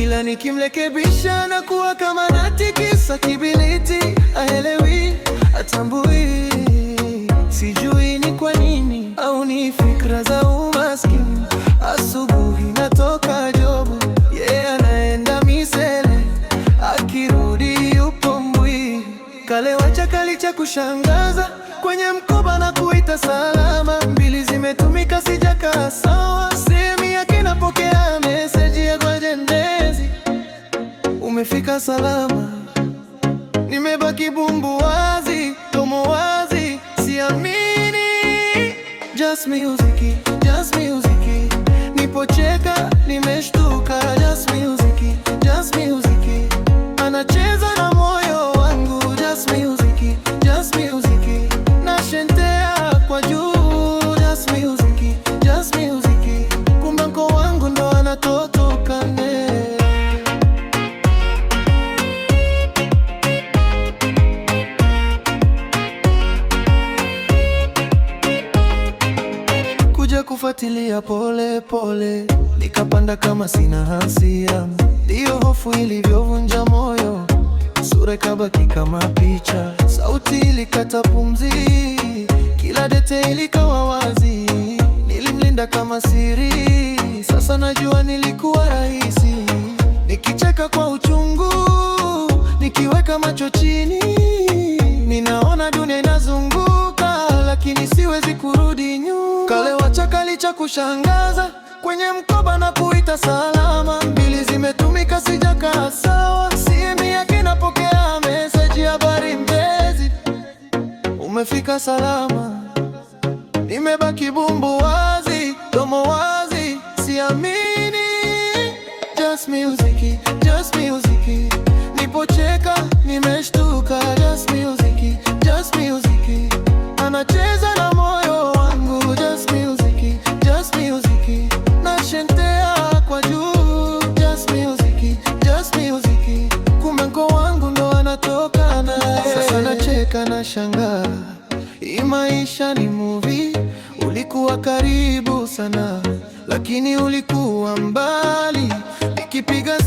ila nikimrekebisha na kuwa kama natikisa kibiriti. Haelewi, hatambui, sijui ni kwa nini, au ni fikra za umaskini. Asubuhi natoka jobu, anaenda misele, akirudi yupo mbwi. Kalewacha kalicha kushangaza kwenye mkoba na kuita salama. Mbili zimetumika sijakaa sawa, simu yake napokea meseji ya kwa jendezi, umefika salama. Nimebaki bumbu wazi, domo wazi, siamini. Just music, just music, nipocheka nimeshtuka. Just music, just music, anacheza na moyo wangu. Just music, just music, nashentea kwa juu. Just music, just music, kumbe mko wangu ndo anatotokane. Kuja kufuatilia pole pole, nikapanda kama sina hasia. Ndiyo hofu ilivyovunja moyo, sura ikabaki kama picha. Sauti ilikata pumzi, kila detail ikawa wazi. Nilimlinda kama siri, sasa najua nilikuwa rahisi. Nikicheka kwa uchungu, nikiweka macho chini, ninaona dunia inazunguka, lakini siwezi kurudi nyuma. Kalewacha kalicha kushangaza kwenye mkoba na kuita salama. Mbili zimetumika sijakaa sawa, simu yake napokea meseji, habari mpenzi, umefika salama. Nimebaki bumbu wazi, domo wazi, siamini. Just music, just music, nipocheka nimeshtuka. Just music, just music, anacheza na moyo wangu. Just music, just music, nashentea kwa juu. Just music, just music, kumbe mko wangu ndo anatoka naye. Sasa nacheka na shangaa, hii maisha ni movie. Ulikuwa karibu sana, lakini ulikuwa mbali. Nikipiga